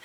Hi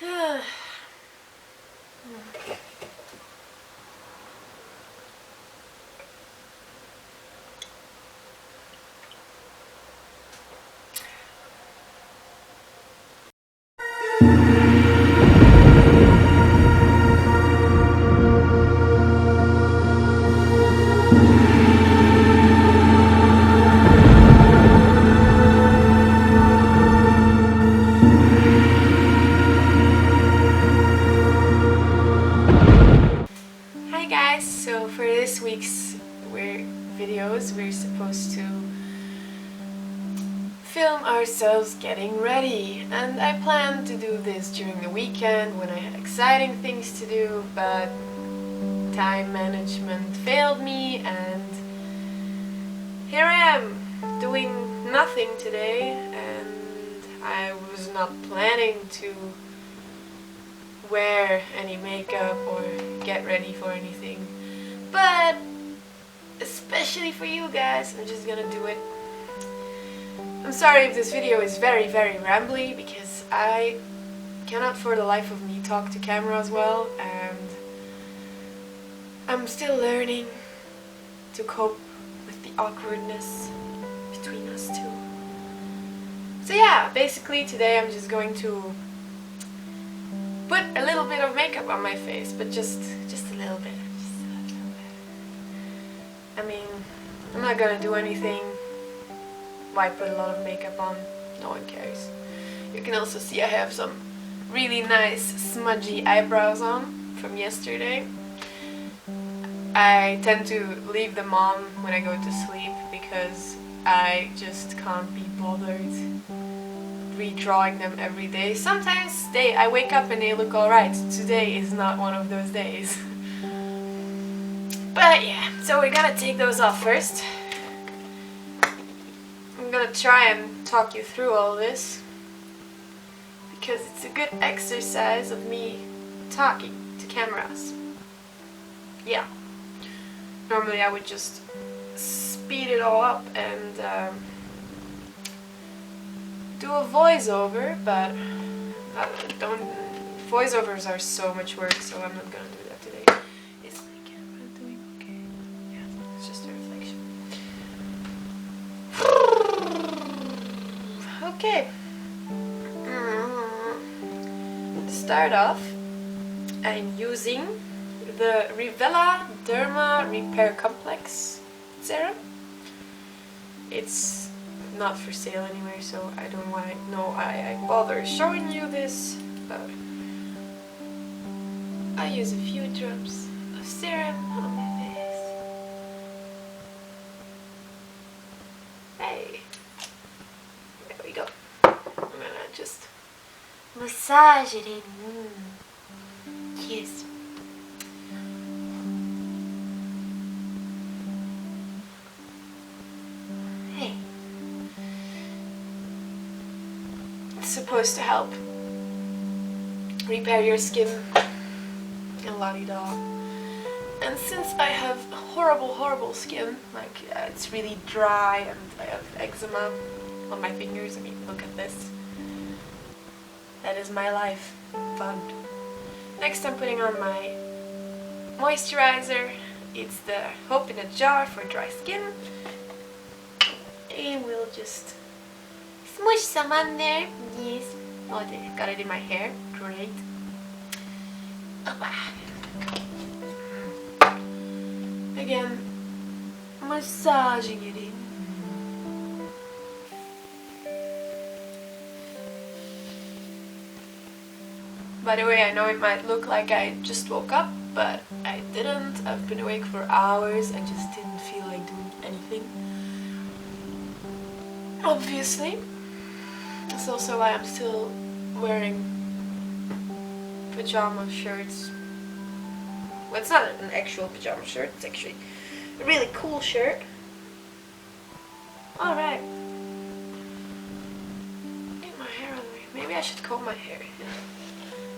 guys, so for this week's videos we're supposed to film ourselves getting ready, and I planned to do this during the weekend when I had exciting things to do, but time management failed me and here I am doing nothing today, and I was not planning to wear any makeup or get ready for anything, but especially for you guys I'm just gonna do it. I'm sorry if this video is very rambly, because I cannot for the life of me talk to camera as well, and I'm still learning to cope with the awkwardness between us two. So yeah, basically today I'm just going to put a little bit of makeup on my face, but just a little bit. I mean, I'm not gonna do anything. Why put a lot of makeup on? No one cares. You can also see I have some really nice smudgy eyebrows on from yesterday. I tend to leave them on when I go to sleep because I just can't be bothered redrawing them every day. Sometimes I wake up and they look alright. Today is not one of those days. But yeah, so we're gonna take those off first. I'm gonna try and talk you through all this because it's a good exercise of me talking to cameras. Yeah. Normally I would just speed it all up and do a voiceover, but voiceovers are so much work, so I'm not gonna do that today. Is my camera doing okay? Yeah, it's just a reflection. Okay. To start off, I'm using the Rivella Derma Repair Complex serum. It's not for sale anywhere, so I don't know why I bother showing you this, but I use a few drops of serum on my face. Hey, there we go. I'm gonna just massage it in. Yes. Hey. It's supposed to help repair your skin and la-di-da. And since I have horrible skin, like it's really dry and I have eczema on my fingers, I mean, look at this. That is my life. Fun. Next I'm putting on my moisturizer. It's the Hope in a Jar for dry skin. And we'll just smush some on there. Yes. Oh, I got it in my hair. Great. Again, massaging it in. By the way, I know it might look like I just woke up, but I didn't. I've been awake for hours. I just didn't feel like doing anything. Obviously. That's also why I'm still wearing pajama shirts. Well, it's not an actual pajama shirt, it's actually a really cool shirt. Alright. Get my hair on me. Maybe I should comb my hair. Yeah.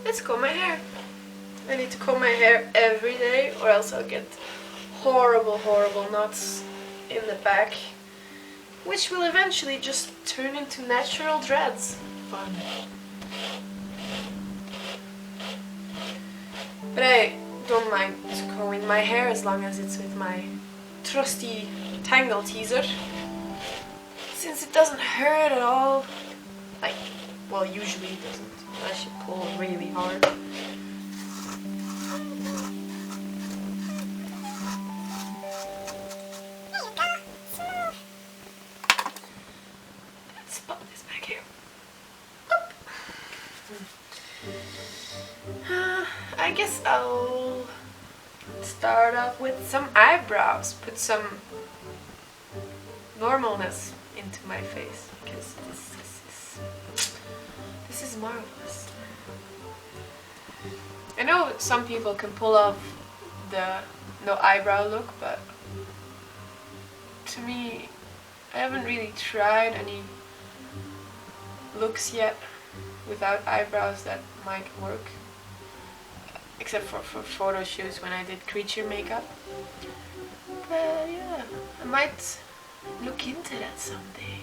Let's comb my hair. I need to comb my hair every day or else I'll get horrible knots in the back, which will eventually just turn into natural dreads. Fun. But I don't mind combing my hair as long as it's with my trusty Tangle Teaser. Since it doesn't hurt at all. Like, well, usually it doesn't. Unless you pull really hard. Let's pop this back here. I guess I'll start off with some eyebrows. Put some normalness into my face because this is marvelous. I know some people can pull off the no eyebrow look, but to me, I haven't really tried any looks yet without eyebrows that might work, except for photo shoots when I did creature makeup. But yeah, I might look into that someday.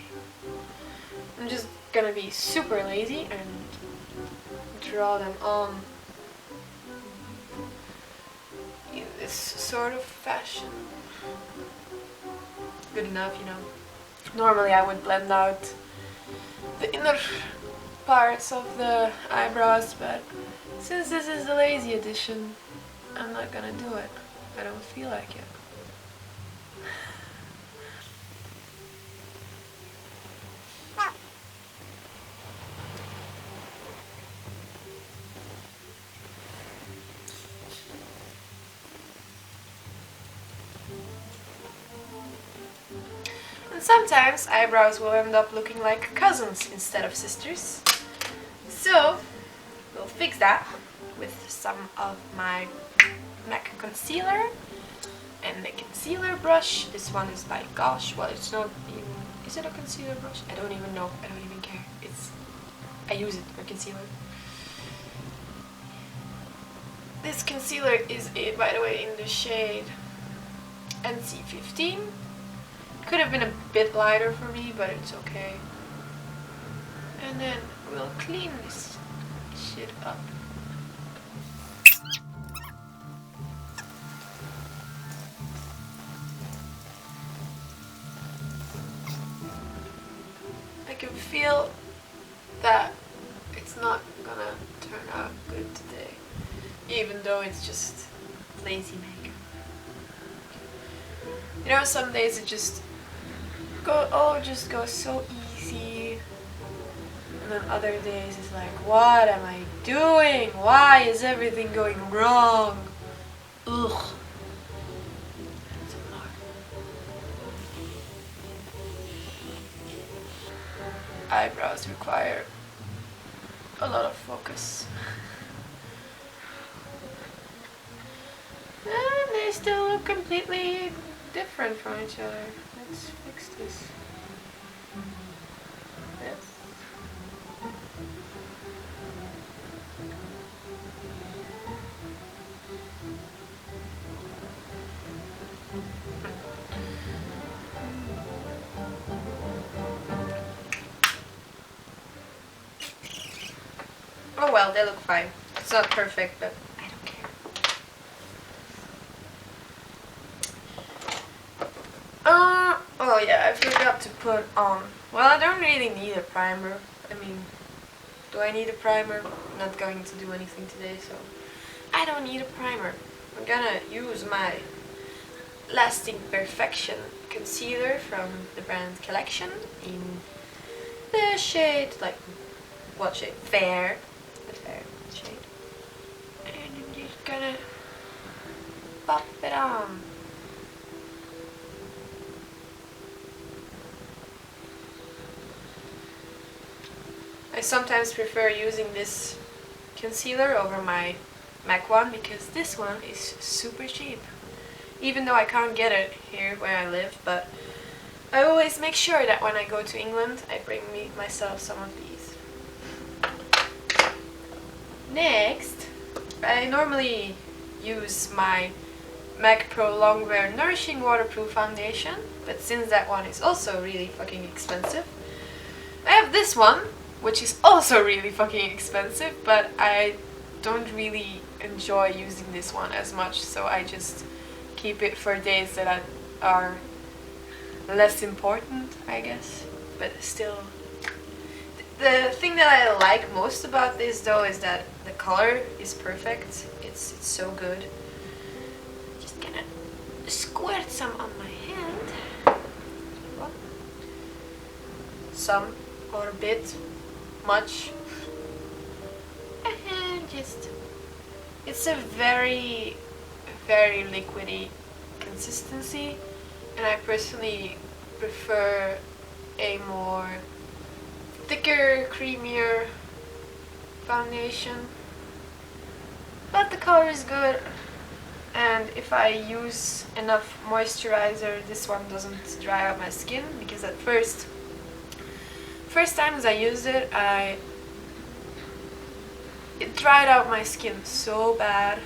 I'm just gonna be super lazy and draw them on in this sort of fashion. Good enough, you know. Normally I would blend out the inner parts of the eyebrows, but since this is the lazy edition, I'm not gonna do it. I don't feel like it. Sometimes eyebrows will end up looking like cousins instead of sisters. So we'll fix that with some of my MAC concealer and the concealer brush. This one is by Gosh. Well, it's not even... Is it a concealer brush? I don't even know. I don't even care. I use it for concealer. This concealer is, by the way, in the shade NC15. Could have been a bit lighter for me, but it's okay. And then we'll clean this shit up. I can feel that it's not gonna turn out good today, even though it's just lazy makeup. You know, some days it just goes so easy, and then other days it's like, what am I doing? Why is everything going wrong? Ugh. It's a lot. Eyebrows require a lot of focus. And they still look completely different from each other. Let's fix this. Yes. Oh well, they look fine. It's not perfect, but I don't care. Oh yeah, I forgot to put on. Well, I don't really need a primer. I mean, do I need a primer? I'm not going to do anything today, so I don't need a primer. I'm gonna use my Lasting Perfection concealer from the brand Collection in the shade, like, what shade? Fair. The fair shade. And I'm just gonna pop it on. I sometimes prefer using this concealer over my MAC one because this one is super cheap. Even though I can't get it here where I live, but I always make sure that when I go to England, I bring myself some of these. Next, I normally use my MAC Pro Longwear Nourishing Waterproof Foundation, but since that one is also really fucking expensive, I have this one, which is also really fucking expensive, but I don't really enjoy using this one as much, so I just keep it for days that are less important, I guess. But still, the thing that I like most about this though is that the color is perfect. It's so good. Just gonna squirt some on my hand. Some or a bit, much. And just, it's a very liquidy consistency, and I personally prefer a more thicker, creamier foundation. But the color is good, and if I use enough moisturizer, this one doesn't dry out my skin, because at first times I used it, it dried out my skin so bad.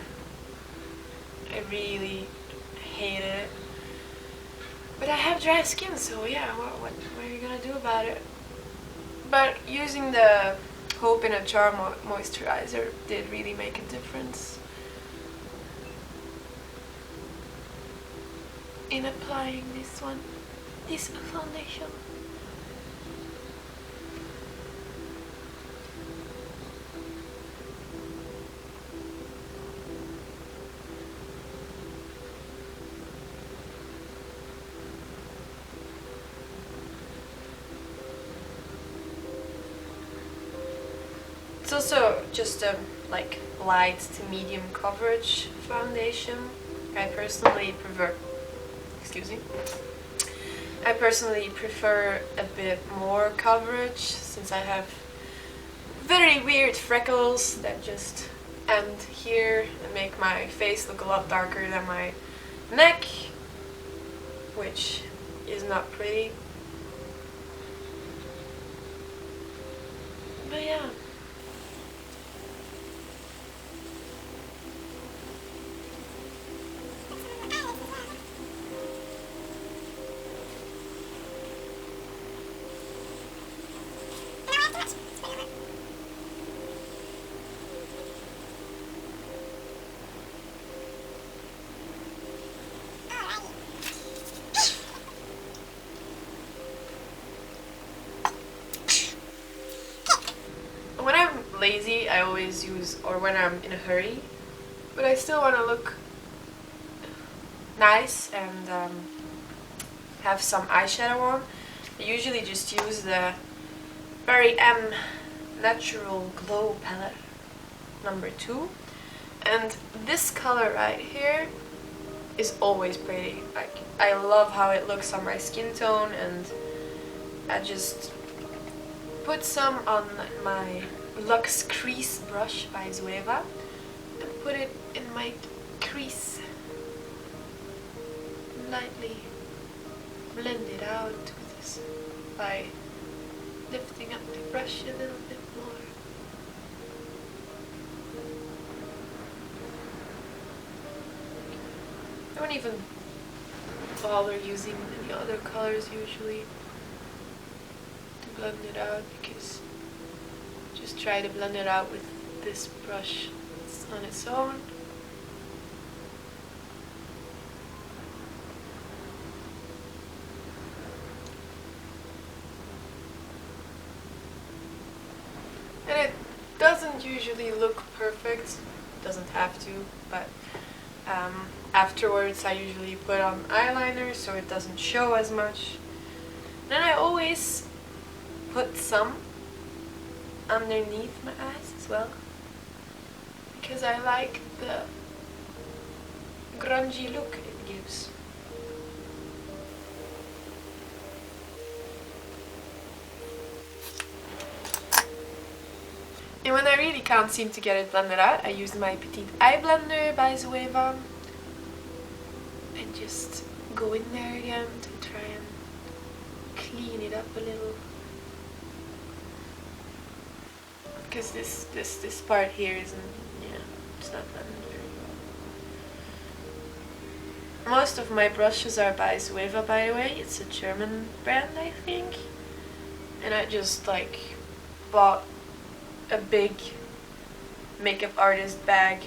I really hate it. But I have dry skin, so yeah, what are you gonna do about it? But using the Hope in a Jar moisturizer did really make a difference in applying this foundation. It's also just a like light to medium coverage foundation. I personally prefer a bit more coverage, since I have very weird freckles that just end here and make my face look a lot darker than my neck, which is not pretty. But yeah. When I'm lazy, I always use, or when I'm in a hurry, but I still want to look nice and have some eyeshadow on, I usually just use the Very M Natural Glow palette number 2, and this color right here is always pretty. Like, I love how it looks on my skin tone, and I just put some on my Luxe Crease brush by Zoeva and put it in my crease. Lightly blend it out with this by lifting up the brush a little bit more. I don't even bother using any other colors usually to blend it out, because just try to blend it out with this brush on its own. And it doesn't usually look perfect, it doesn't have to, but afterwards I usually put on eyeliner so it doesn't show as much. Then I always put some underneath my eyes as well, because I like the grungy look it gives. And when I really can't seem to get it blended out, I use my Petite Eye Blender by Zoeva and just go in there again to try and clean it up a little. Because this part here isn't, it's not blended very well. Most of my brushes are by Zoeva, by the way. It's a German brand, I think. And I just like bought a big makeup artist bag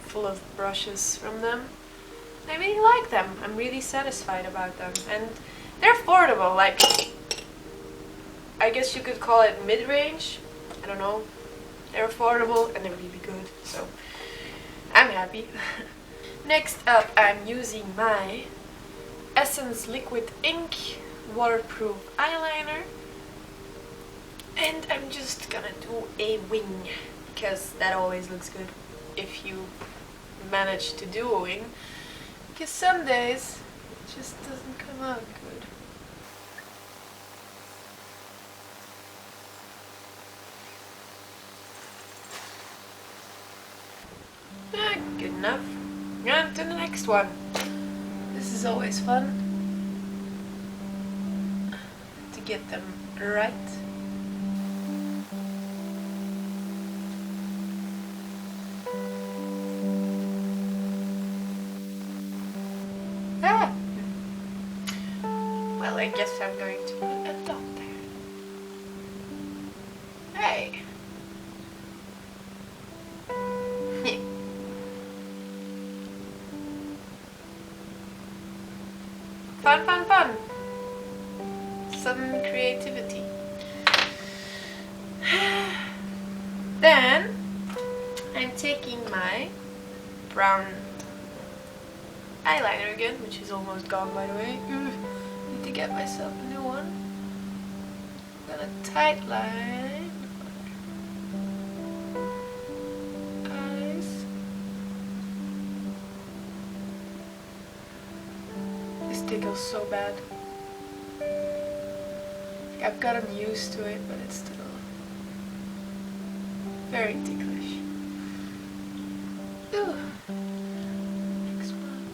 full of brushes from them. I really like them. I'm really satisfied about them, and they're affordable. Like, I guess you could call it mid-range. I don't know. They're affordable and they're really good, so I'm happy. Next up, I'm using my Essence Liquid Ink waterproof eyeliner, and I'm just gonna do a wing because that always looks good if you manage to do a wing, because some days it just doesn't come out good. Good enough. On to the next one. This is always fun to get them right. Ah! Well, I guess I'm going to put a dot there. Hey! Fun, fun, fun! Sudden creativity. Then I'm taking my brown eyeliner again, which is almost gone by the way. Need to get myself a new one. I'm gonna tight line eyes. This tickles so bad. I've gotten used to it, but it's still very ticklish. Ooh. Next one.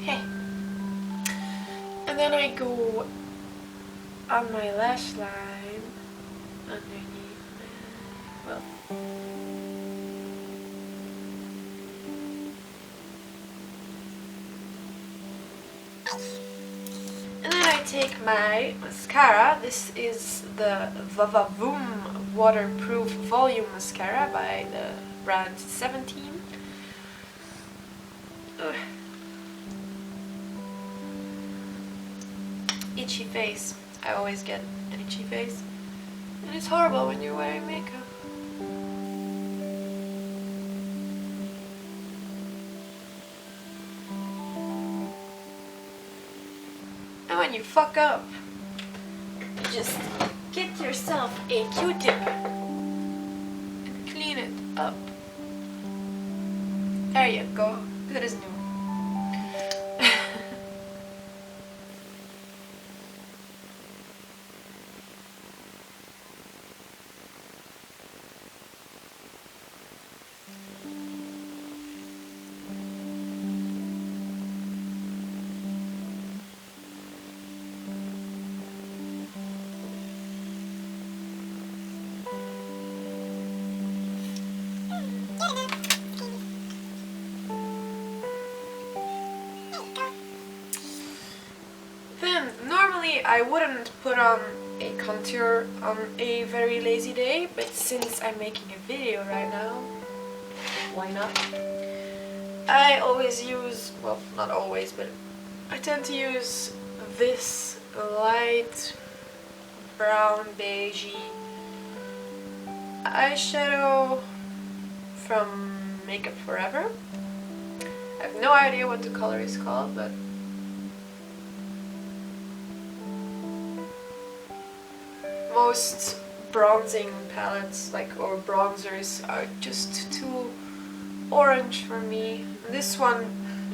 Hey. And then I go on my lash line underneath, well, and then I take my mascara. This is the Vavavoom Waterproof Volume Mascara by the brand 17. Ugh. Itchy face. I always get an itchy face. And it's horrible when you're wearing makeup. And when you fuck up, you just get yourself a Q-tip and clean it up. There you go. Good as new. Normally I wouldn't put on a contour on a very lazy day, but since I'm making a video right now, why not? I always use, well, not always, but I tend to use this light brown beigey eyeshadow from Makeup Forever. I have no idea what the color is called, but most bronzing palettes, or bronzers, are just too orange for me. This one,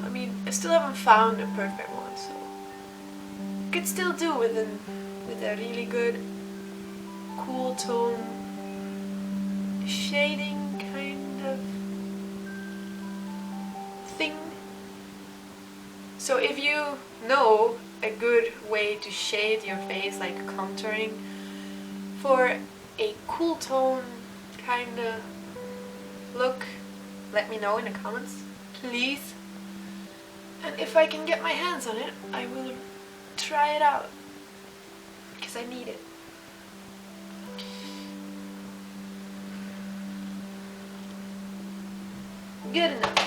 I mean, I still haven't found a perfect one, so I could still do with a really good cool tone shading kind of thing. So if you know a good way to shade your face, like contouring, for a cool tone kind of look, let me know in the comments, please. And if I can get my hands on it, I will try it out, because I need it. Good enough.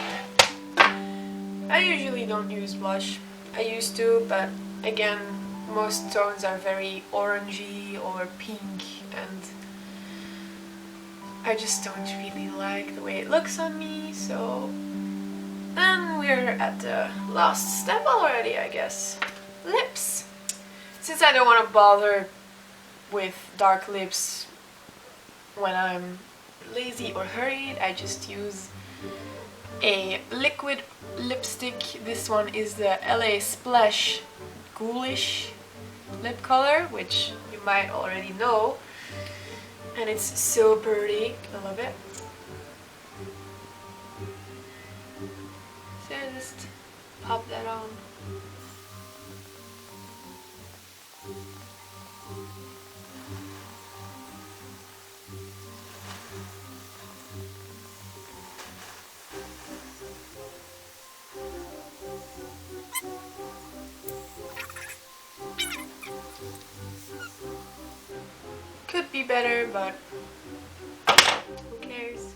I usually don't use blush. I used to, but again, most tones are very orangey or pink, and I just don't really like the way it looks on me, so then we're at the last step already, I guess. Lips. Since I don't want to bother with dark lips when I'm lazy or hurried, I just use a liquid lipstick. This one is the LA Splash Ghoulish lip color, which you might already know, and it's so pretty. I love it. So I just pop that on. Could be better, but who cares?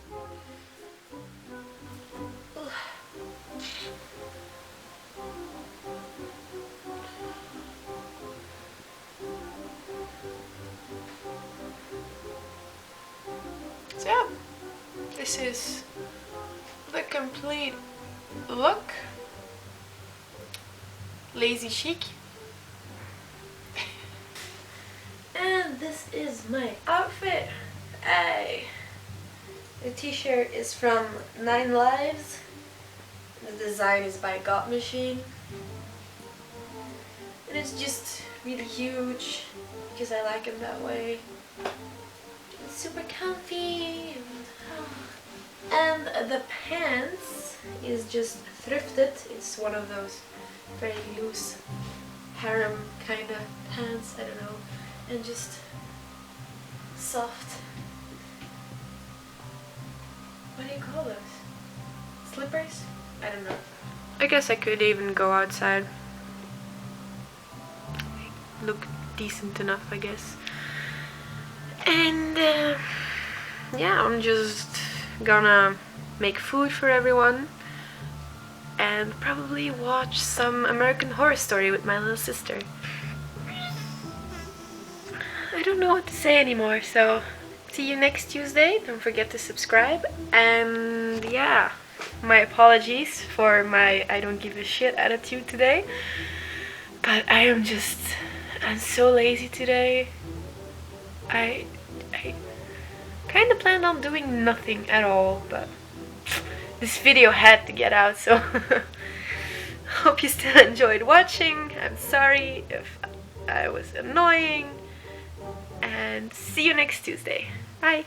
So yeah, this is the complete look. Lazy chic. And this is my outfit. The t-shirt is from 9 Lives. The design is by Got Machine. And it's just really huge because I like it that way. It's super comfy. And the pants is just thrifted. It's one of those very loose harem kind of pants, I don't know, and just soft, what do you call those? Slippers? I don't know. I guess I could even go outside. Look decent enough, I guess. And yeah, I'm just gonna make food for everyone and probably watch some American Horror Story with my little sister. I don't know what to say anymore, so see you next Tuesday. Don't forget to subscribe, and yeah, my apologies for my I don't give a shit attitude today, but I'm so lazy today. I kind of planned on doing nothing at all, but this video had to get out, so hope you still enjoyed watching. I'm sorry if I was annoying, and see you next Tuesday. Bye!